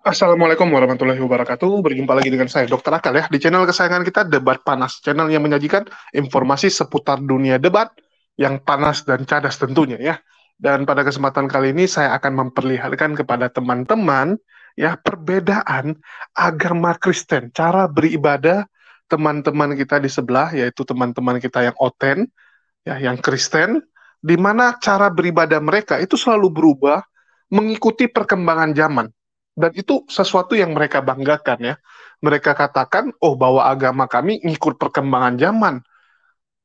Assalamualaikum warahmatullahi wabarakatuh. Berjumpa lagi dengan saya, Dr. Akal ya, di channel kesayangan kita, Debat Panas. Channel yang menyajikan informasi seputar dunia debat yang panas dan cadas tentunya ya. Dan pada kesempatan kali ini saya akan memperlihatkan kepada teman-teman ya perbedaan agama Kristen, cara beribadah teman-teman kita di sebelah, yaitu teman-teman kita yang oten, ya, yang Kristen, di mana cara beribadah mereka itu selalu berubah mengikuti perkembangan zaman. Dan itu sesuatu yang mereka banggakan ya. Mereka katakan, oh bahwa agama kami ngikut perkembangan zaman.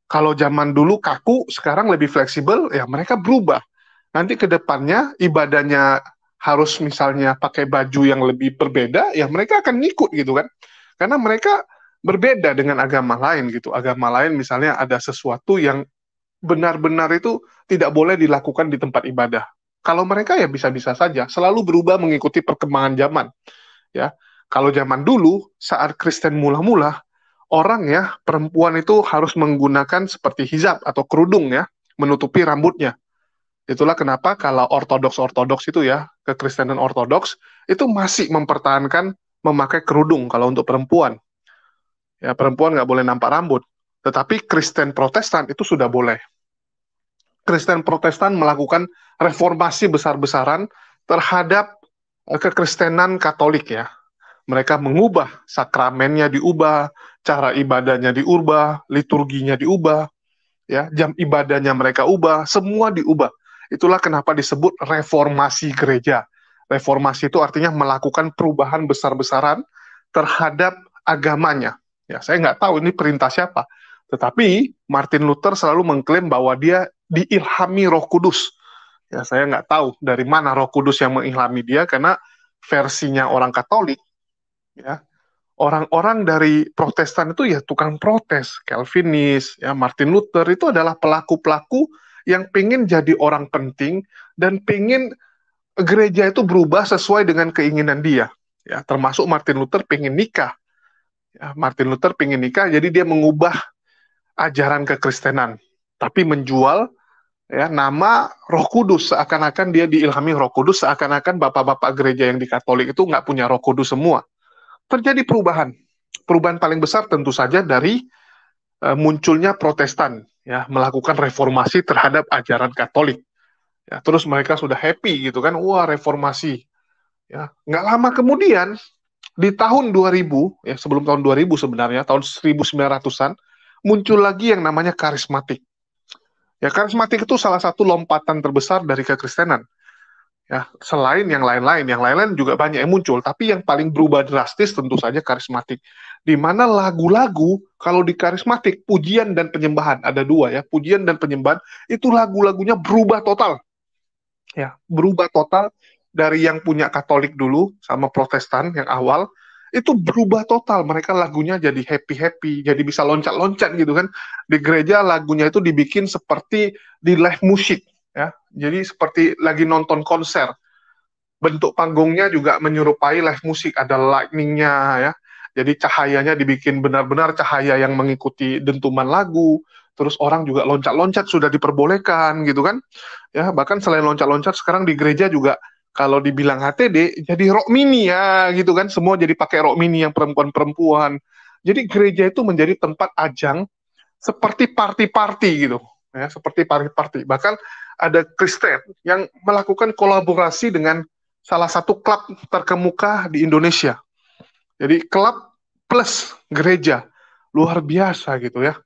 Kalau zaman dulu kaku, sekarang lebih fleksibel, ya mereka berubah. Nanti ke depannya ibadahnya harus misalnya pakai baju yang lebih berbeda, ya mereka akan ngikut gitu kan. Karena mereka berbeda dengan agama lain gitu. Agama lain misalnya ada sesuatu yang benar-benar itu tidak boleh dilakukan di tempat ibadah. Kalau mereka ya bisa-bisa saja, selalu berubah mengikuti perkembangan zaman. Ya, kalau zaman dulu saat Kristen mula-mula, orang ya perempuan itu harus menggunakan seperti hijab atau kerudung ya, menutupi rambutnya. Itulah kenapa kalau ortodoks-ortodoks itu ya, kekristenan ortodoks itu masih mempertahankan memakai kerudung kalau untuk perempuan. Ya, perempuan nggak boleh nampak rambut. Tetapi Kristen Protestan itu sudah boleh. Kristen Protestan melakukan reformasi besar-besaran terhadap kekristenan Katolik ya. Mereka mengubah sakramennya diubah, cara ibadahnya diubah, liturginya diubah, ya, jam ibadahnya mereka ubah, semua diubah. Itulah kenapa disebut reformasi gereja. Reformasi itu artinya melakukan perubahan besar-besaran terhadap agamanya. Ya, saya nggak tahu ini perintah siapa. Tetapi Martin Luther selalu mengklaim bahwa dia diilhami Roh Kudus. Ya, saya nggak tahu dari mana Roh Kudus yang mengilhami dia karena versinya orang Katolik, ya, orang-orang dari Protestan itu ya tukang protes, Calvinis, ya Martin Luther itu adalah pelaku-pelaku yang pengen jadi orang penting dan pengen gereja itu berubah sesuai dengan keinginan dia. Ya, termasuk Martin Luther pengen nikah. Ya, Martin Luther pengen nikah, jadi dia mengubah ajaran kekristenan, tapi menjual ya nama Roh Kudus seakan-akan dia diilhami Roh Kudus, seakan-akan bapak-bapak gereja yang di Katolik itu nggak punya Roh Kudus semua. Terjadi perubahan. Perubahan paling besar tentu saja dari munculnya Protestan ya melakukan reformasi terhadap ajaran Katolik. Ya, terus mereka sudah happy gitu kan, wah reformasi. Ya, nggak lama kemudian di tahun 2000 ya sebelum tahun 2000 sebenarnya tahun 1900-an muncul lagi yang namanya karismatik. Ya karismatik itu salah satu lompatan terbesar dari kekristenan. Ya, selain yang lain-lain juga banyak yang muncul, tapi yang paling berubah drastis tentu saja karismatik. Di mana lagu-lagu kalau di karismatik pujian dan penyembahan ada dua ya, pujian dan penyembahan itu lagu-lagunya berubah total. Ya, berubah total dari yang punya Katolik dulu sama Protestan yang awal itu berubah total. Mereka lagunya jadi happy-happy, jadi bisa loncat-loncat gitu kan. Di gereja lagunya itu dibikin seperti di live musik ya. Jadi seperti lagi nonton konser. Bentuk panggungnya juga menyerupai live musik, ada lightning-nya ya. Jadi cahayanya dibikin benar-benar cahaya yang mengikuti dentuman lagu. Terus orang juga loncat-loncat sudah diperbolehkan gitu kan. Ya, bahkan selain loncat-loncat sekarang di gereja juga kalau dibilang HTD jadi rock mini ya gitu kan. Semua jadi pakai rock mini yang perempuan-perempuan. Jadi gereja itu menjadi tempat ajang seperti party-party gitu. Ya, seperti party-party. Bahkan ada Kristen yang melakukan kolaborasi dengan salah satu klub terkemuka di Indonesia. Jadi klub plus gereja. Luar biasa gitu ya.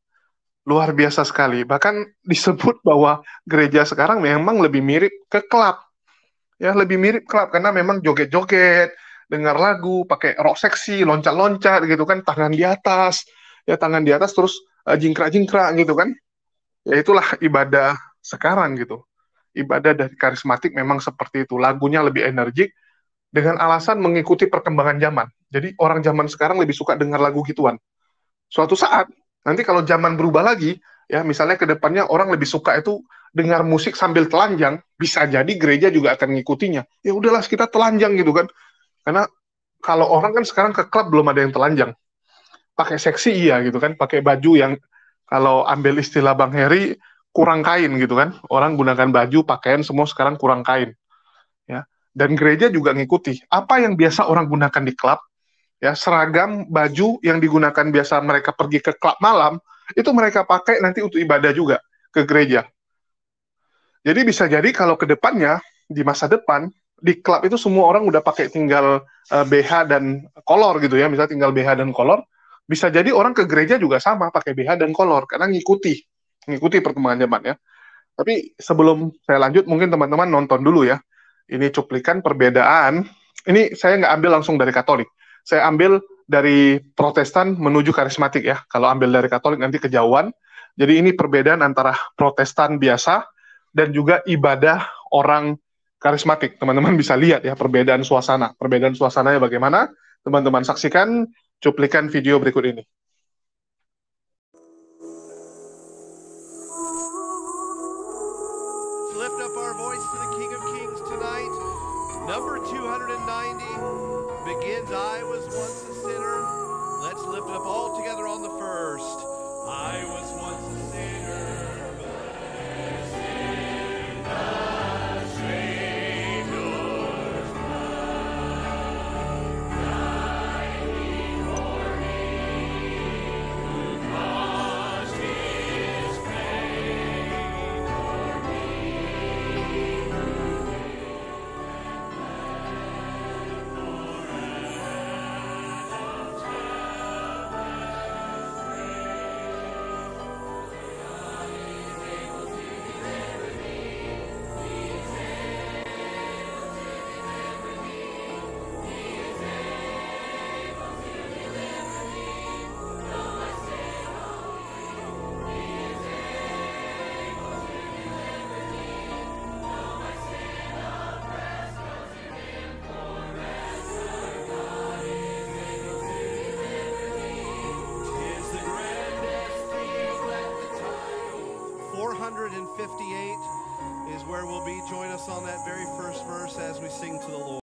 Luar biasa sekali. Bahkan disebut bahwa gereja sekarang memang lebih mirip ke klub. Ya, lebih mirip klub karena memang joget-joget, dengar lagu, pakai rok seksi, loncat-loncat gitu kan, tangan di atas. Ya, tangan di atas terus jingkrak-jingkrak gitu kan. Ya itulah ibadah sekarang gitu. Ibadah dari karismatik memang seperti itu. Lagunya lebih energik, dengan alasan mengikuti perkembangan zaman. Jadi orang zaman sekarang lebih suka dengar lagu gituan. Suatu saat, nanti kalau zaman berubah lagi, ya misalnya ke depannya orang lebih suka itu dengar musik sambil telanjang, bisa jadi gereja juga akan ngikutinya. Ya udahlah kita telanjang gitu kan. Karena kalau orang kan sekarang ke klub belum ada yang telanjang. Pakai seksi iya gitu kan, pakai baju yang kalau ambil istilah Bang Heri kurang kain gitu kan. Orang gunakan baju, pakaian semua sekarang kurang kain. Ya, dan gereja juga ngikuti. Apa yang biasa orang gunakan di klub, ya seragam baju yang digunakan biasa mereka pergi ke klub malam, itu mereka pakai nanti untuk ibadah juga ke gereja. Jadi bisa jadi kalau ke depannya, di masa depan, di klub itu semua orang udah pakai tinggal BH dan kolor gitu ya, misalnya tinggal BH dan kolor, bisa jadi orang ke gereja juga sama, pakai BH dan kolor, karena ngikuti perkembangan zaman ya. Tapi sebelum saya lanjut, mungkin teman-teman nonton dulu ya. Ini cuplikan perbedaan. Ini saya nggak ambil langsung dari Katolik. Saya ambil dari Protestan menuju karismatik ya. Kalau ambil dari Katolik nanti kejauhan. Jadi ini perbedaan antara Protestan biasa dan juga ibadah orang karismatik. Teman-teman bisa lihat ya perbedaan suasana. Perbedaan suasananya bagaimana? Teman-teman saksikan cuplikan video berikut ini. Lift up our voice to the King of Kings tonight. Number 290 begins, I was once a sinner. Let's lift it up all together on the first. I was once a sinner. Is where we'll be. Join us on that very first verse as we sing to the Lord.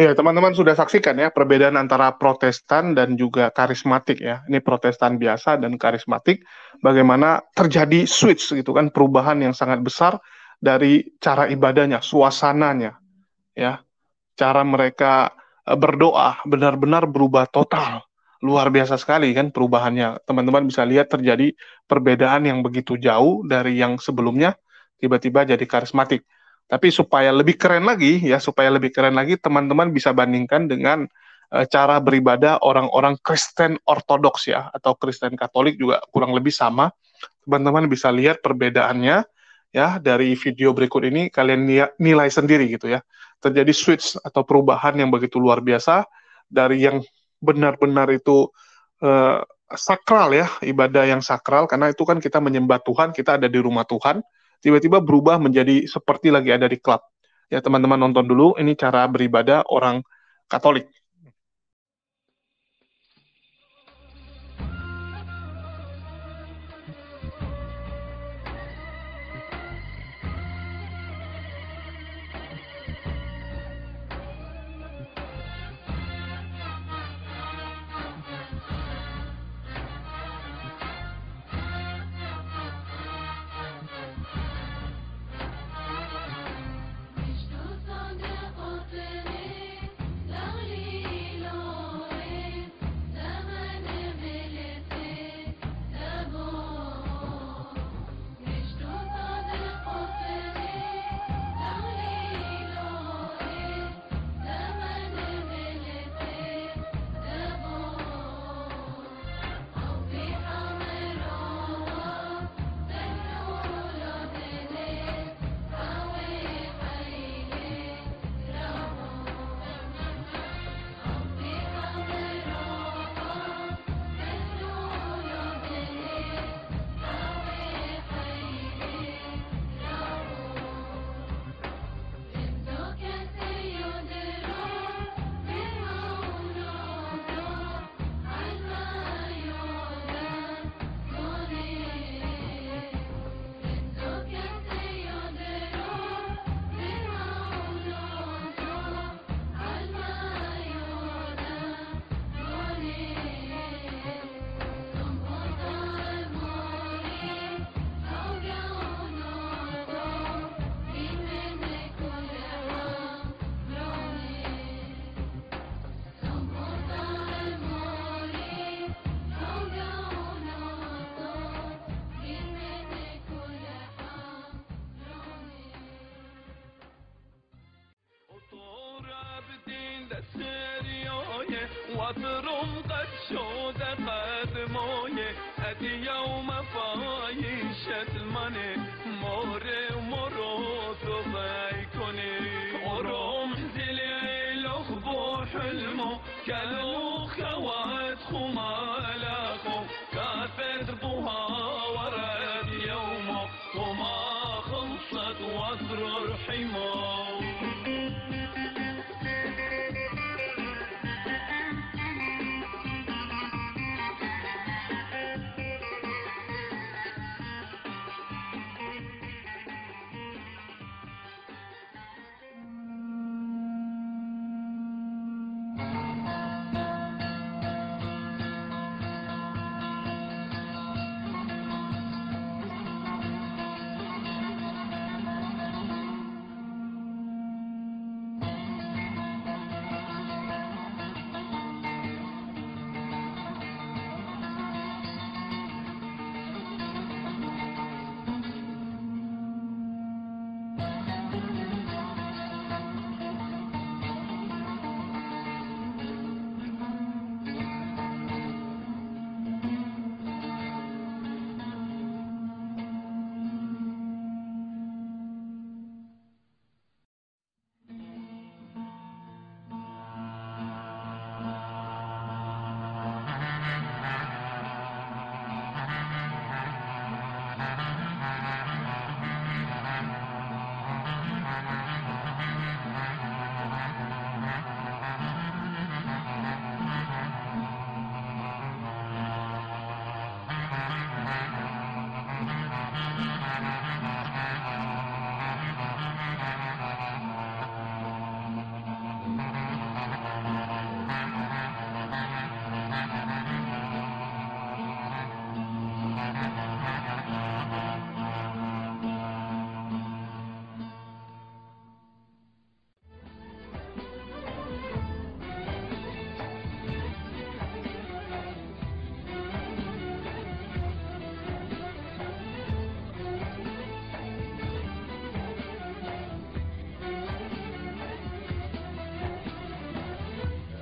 Ya, teman-teman sudah saksikan ya perbedaan antara Protestan dan juga karismatik ya. Ini Protestan biasa dan karismatik, bagaimana terjadi switch gitu kan, perubahan yang sangat besar dari cara ibadahnya, suasananya ya. Cara mereka berdoa benar-benar berubah total. Luar biasa sekali kan perubahannya. Teman-teman bisa lihat terjadi perbedaan yang begitu jauh dari yang sebelumnya tiba-tiba jadi karismatik. Tapi supaya lebih keren lagi, teman-teman bisa bandingkan dengan cara beribadah orang-orang Kristen Ortodoks ya, atau Kristen Katolik juga kurang lebih sama. Teman-teman bisa lihat perbedaannya ya dari video berikut ini, kalian nilai sendiri gitu ya. Terjadi switch atau perubahan yang begitu luar biasa dari yang benar-benar itu sakral ya, ibadah yang sakral, karena itu kan kita menyembah Tuhan, kita ada di rumah Tuhan, tiba-tiba berubah menjadi seperti lagi ada di klub. Ya teman-teman nonton dulu, ini cara beribadah orang Katolik. Viष्णु संग ओतने लवली خاطرهم قد شود قدماي ادي يوم فايشة المني موري ومروث ضيكوني ورم زليل اخبو حلمو كانوا خوات خمالاكو كافت بوها ورد يومو وما خلصت واسرر حمو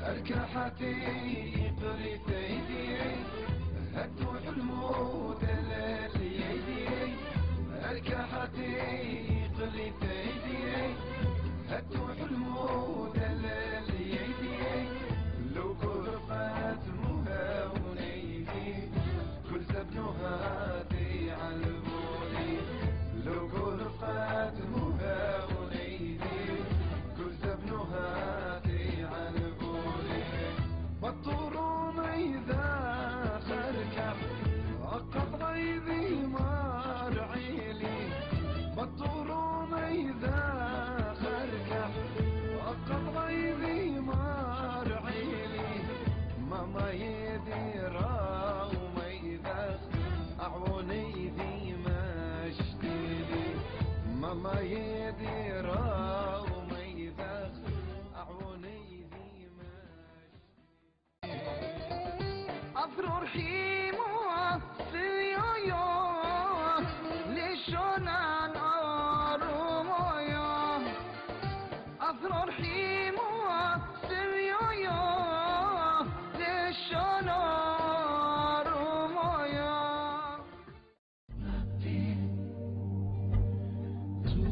أركحتي قريت ايدي هدو الموت لليدي أركحتي قريت ايدي هدو الموت لليدي لو قرفت مهاونيدي كل سبنوهاتي عالبولي لو قرفت مهاونيدي كل سبنوهاتي عالبولي بطورون إذا خركب أقط غيظي مرعيلي بطورون إذا خركب أقط غيظي مرعيلي ماما يديرا وما يذخ أعوني ذي مشتيلي ماما يديرا وما يذخ أعوني ذي أفرور حيمو سيويو لشونان أرومويو أفرور حيمو سيويو لشونان أرومويو Nothing to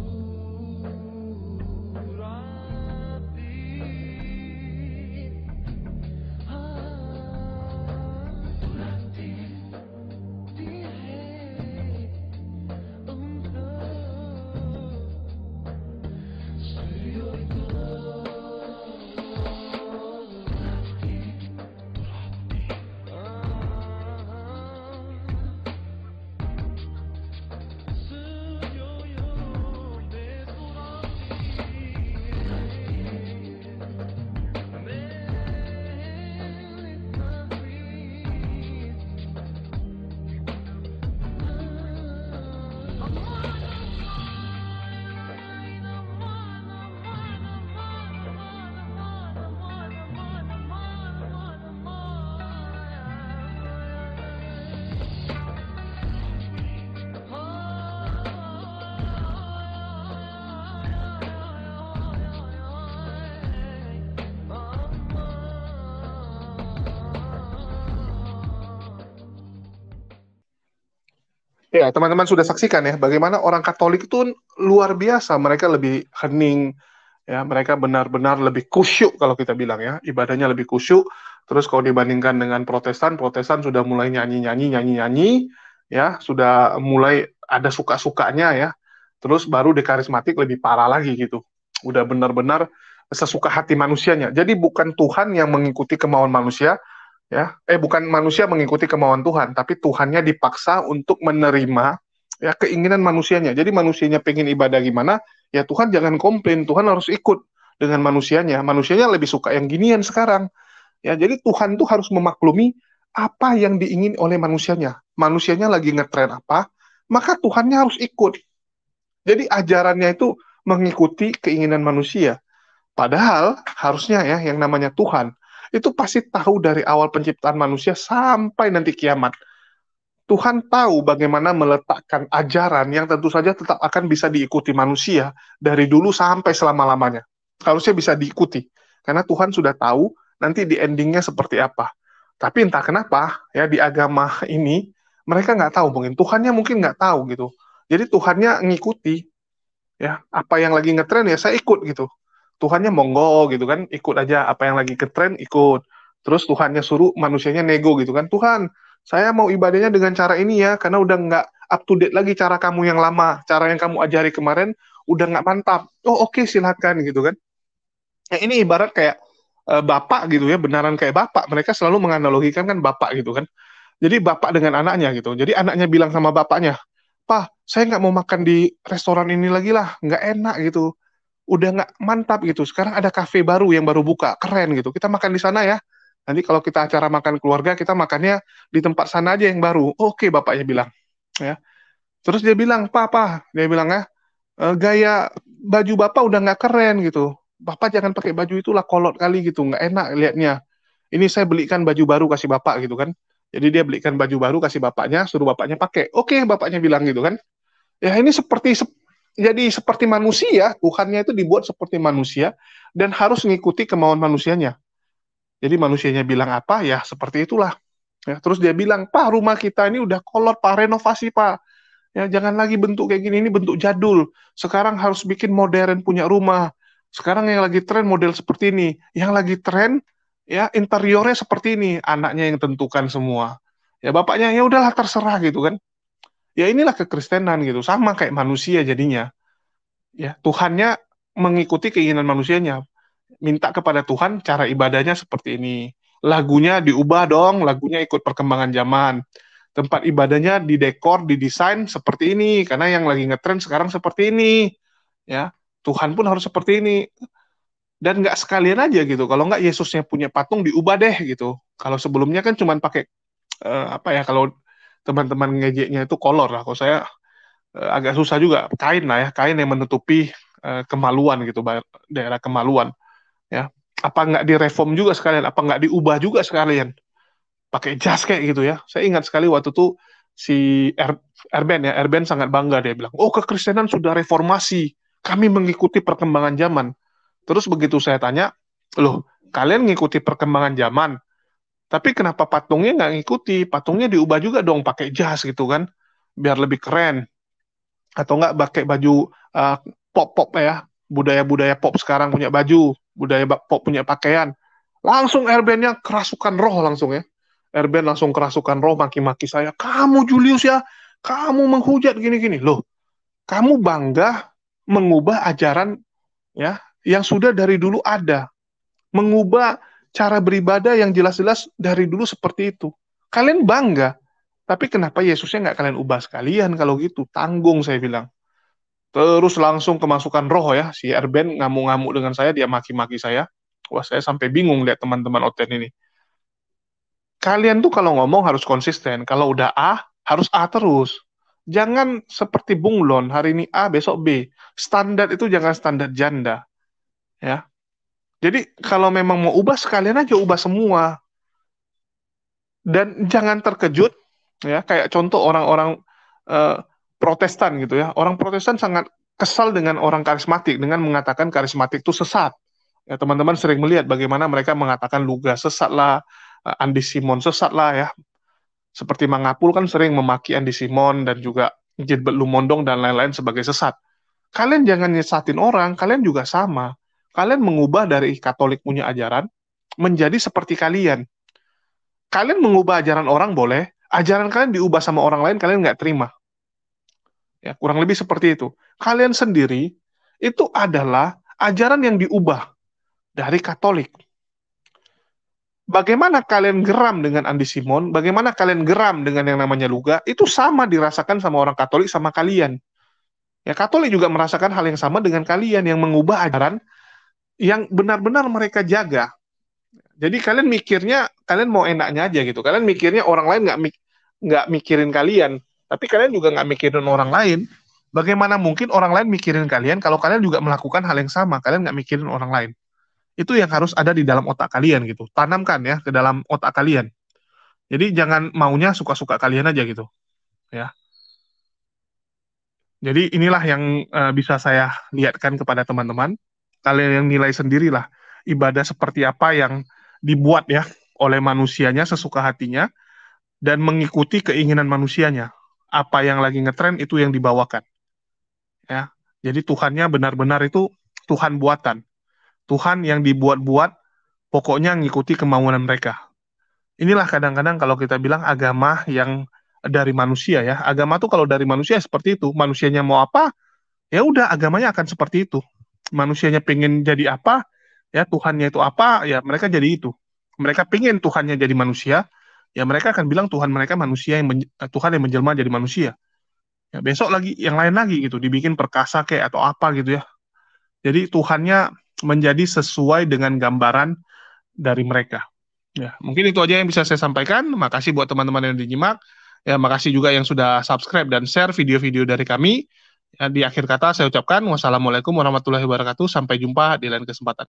Ya, teman-teman sudah saksikan ya, bagaimana orang Katolik itu luar biasa. Mereka lebih hening, ya, mereka benar-benar lebih kusyuk kalau kita bilang ya, ibadahnya lebih kusyuk. Terus kalau dibandingkan dengan Protestan, Protestan sudah mulai nyanyi-nyanyi, ya, sudah mulai ada suka-sukanya ya. Terus baru di karismatik lebih parah lagi gitu. Udah benar-benar sesuka hati manusianya. Jadi bukan Tuhan yang mengikuti kemauan manusia, ya bukan manusia mengikuti kemauan Tuhan, tapi Tuhannya dipaksa untuk menerima ya keinginan manusianya. Jadi manusianya pengen ibadah gimana, ya Tuhan jangan komplain, Tuhan harus ikut dengan manusianya lebih suka yang ginian sekarang ya. Jadi Tuhan tuh harus memaklumi apa yang diingin oleh manusianya lagi ngetren apa, maka Tuhannya harus ikut. Jadi ajarannya itu mengikuti keinginan manusia. Padahal harusnya ya yang namanya Tuhan itu pasti tahu dari awal penciptaan manusia sampai nanti kiamat. Tuhan tahu bagaimana meletakkan ajaran yang tentu saja tetap akan bisa diikuti manusia dari dulu sampai selama-lamanya. Harusnya bisa diikuti. Karena Tuhan sudah tahu nanti di endingnya seperti apa. Tapi entah kenapa ya di agama ini mereka nggak tahu, mungkin Tuhannya mungkin nggak tahu gitu. Jadi Tuhannya ngikuti ya apa yang lagi ngetren ya saya ikut gitu. Tuhannya monggo gitu kan, ikut aja apa yang lagi ngetren ikut. Terus Tuhannya suruh manusianya nego gitu kan, Tuhan saya mau ibadahnya dengan cara ini ya, karena udah nggak up to date lagi cara kamu yang lama, cara yang kamu ajari kemarin udah nggak mantap. Oh oke, silakan gitu kan. Ya, ini ibarat kayak bapak gitu ya, benaran kayak bapak. Mereka selalu menganalogikan kan bapak gitu kan. Jadi bapak dengan anaknya gitu. Jadi anaknya bilang sama bapaknya, Pak, saya nggak mau makan di restoran ini lagi lah, nggak enak gitu. Udah nggak mantap gitu. Sekarang ada kafe baru yang baru buka, keren gitu. Kita makan di sana ya. Nanti kalau kita acara makan keluarga, kita makannya di tempat sana aja yang baru. Oke, bapaknya bilang. Ya. Terus dia bilang, Papa, dia bilang ya, gaya baju bapak udah nggak keren gitu. Bapak jangan pakai baju itulah kolot kali gitu, nggak enak liatnya. Ini saya belikan baju baru kasih bapak gitu kan. Jadi dia belikan baju baru kasih bapaknya, suruh bapaknya pakai. Oke, bapaknya bilang gitu kan. Ya ini jadi seperti manusia, Tuhannya itu dibuat seperti manusia dan harus mengikuti kemauan manusianya. Jadi manusianya bilang apa ya seperti itulah. Ya, terus dia bilang, Pak rumah kita ini udah kolot Pak, renovasi Pak. Ya jangan lagi bentuk kayak gini, ini bentuk jadul. Sekarang harus bikin modern punya rumah. Sekarang yang lagi tren model seperti ini, yang lagi tren ya interiornya seperti ini, anaknya yang tentukan semua. Ya bapaknya ya udahlah terserah gitu kan. Ya inilah kekristenan gitu, sama kayak manusia jadinya. Ya, Tuhannya mengikuti keinginan manusianya. Minta kepada Tuhan cara ibadahnya seperti ini. Lagunya diubah dong, lagunya ikut perkembangan zaman. Tempat ibadahnya didekor, didesain seperti ini karena yang lagi ngetren sekarang seperti ini. Ya, Tuhan pun harus seperti ini. Dan nggak sekalian aja gitu. Kalau nggak Yesusnya punya patung diubah deh gitu. Kalau sebelumnya kan cuma pakai apa ya, kalau teman-teman ngejeknya itu kolor lah. Kalau saya agak susah juga, kain lah ya, kain yang menutupi kemaluan gitu, daerah kemaluan ya. Apa nggak direform juga sekalian, apa nggak diubah juga sekalian pakai jas kayak gitu ya. Saya ingat sekali waktu itu si Erben ya, Erben sangat bangga, dia bilang, oh kekristenan sudah reformasi, kami mengikuti perkembangan zaman. Terus begitu saya tanya, loh kalian ngikuti perkembangan zaman, tapi kenapa patungnya nggak ngikuti, patungnya diubah juga dong pakai jas gitu kan, biar lebih keren. Atau enggak pakai baju pop-pop ya, budaya-budaya pop sekarang punya baju, budaya pop punya pakaian. Langsung Airben-nya kerasukan roh langsung ya. Airben langsung kerasukan roh, maki-maki saya. Kamu Julius ya, kamu menghujat gini-gini. Loh, kamu bangga mengubah ajaran ya yang sudah dari dulu ada. Mengubah cara beribadah yang jelas-jelas dari dulu seperti itu. Kalian bangga. Tapi kenapa Yesusnya nggak kalian ubah sekalian kalau gitu? Tanggung, saya bilang. Terus langsung kemasukan roh ya. Si Erben ngamuk-ngamuk dengan saya, dia maki-maki saya. Wah, saya sampai bingung lihat teman-teman Oten ini. Kalian tuh kalau ngomong harus konsisten. Kalau udah A, harus A terus. Jangan seperti bunglon, hari ini A, besok B. Standar itu jangan standar janda. Ya. Jadi kalau memang mau ubah, sekalian aja ubah semua. Dan jangan terkejut, ya kayak contoh orang-orang Protestan gitu ya. Orang Protestan sangat kesal dengan orang karismatik dengan mengatakan karismatik itu sesat. Ya, teman-teman sering melihat bagaimana mereka mengatakan Luga sesat lah, Andi Simon sesat lah ya. Seperti Mangapul kan sering memaki Andi Simon dan juga Gilbert Lumondong dan lain-lain sebagai sesat. Kalian jangan nyesatin orang, kalian juga sama. Kalian mengubah dari Katolik punya ajaran menjadi seperti kalian. Kalian mengubah ajaran orang boleh, ajaran kalian diubah sama orang lain, kalian nggak terima. Ya, kurang lebih seperti itu. Kalian sendiri itu adalah ajaran yang diubah dari Katolik. Bagaimana kalian geram dengan Andi Simon, bagaimana kalian geram dengan yang namanya Luga, itu sama dirasakan sama orang Katolik sama kalian. Ya, Katolik juga merasakan hal yang sama dengan kalian yang mengubah ajaran yang benar-benar mereka jaga. Jadi kalian mikirnya, kalian mau enaknya aja gitu. Kalian mikirnya orang lain nggak mikirin kalian, tapi kalian juga nggak mikirin orang lain. Bagaimana mungkin orang lain mikirin kalian kalau kalian juga melakukan hal yang sama, kalian nggak mikirin orang lain. Itu yang harus ada di dalam otak kalian gitu. Tanamkan ya ke dalam otak kalian. Jadi jangan maunya suka-suka kalian aja gitu. Ya. Jadi inilah yang bisa saya lihatkan kepada teman-teman. Kalian yang nilai sendirilah ibadah seperti apa yang dibuat ya oleh manusianya sesuka hatinya dan mengikuti keinginan manusianya. Apa yang lagi ngetren itu yang dibawakan. Ya. Jadi Tuhannya benar-benar itu Tuhan buatan. Tuhan yang dibuat-buat pokoknya ngikuti kemauan mereka. Inilah kadang-kadang kalau kita bilang agama yang dari manusia ya. Agama tuh kalau dari manusia seperti itu. Manusianya mau apa, ya udah agamanya akan seperti itu. Manusianya pengen jadi apa, ya Tuhannya itu apa, ya mereka jadi itu. Mereka pengen Tuhannya jadi manusia, ya mereka akan bilang Tuhan mereka manusia yang Tuhan yang menjelma jadi manusia. Ya, besok lagi yang lain lagi gitu, dibikin perkasa kayak atau apa gitu ya. Jadi Tuhannya menjadi sesuai dengan gambaran dari mereka. Ya, mungkin itu aja yang bisa saya sampaikan. Makasih buat teman-teman yang dinyimak. Ya, makasih juga yang sudah subscribe dan share video-video dari kami. Ya, di akhir kata saya ucapkan wassalamualaikum warahmatullahi wabarakatuh. Sampai jumpa di lain kesempatan.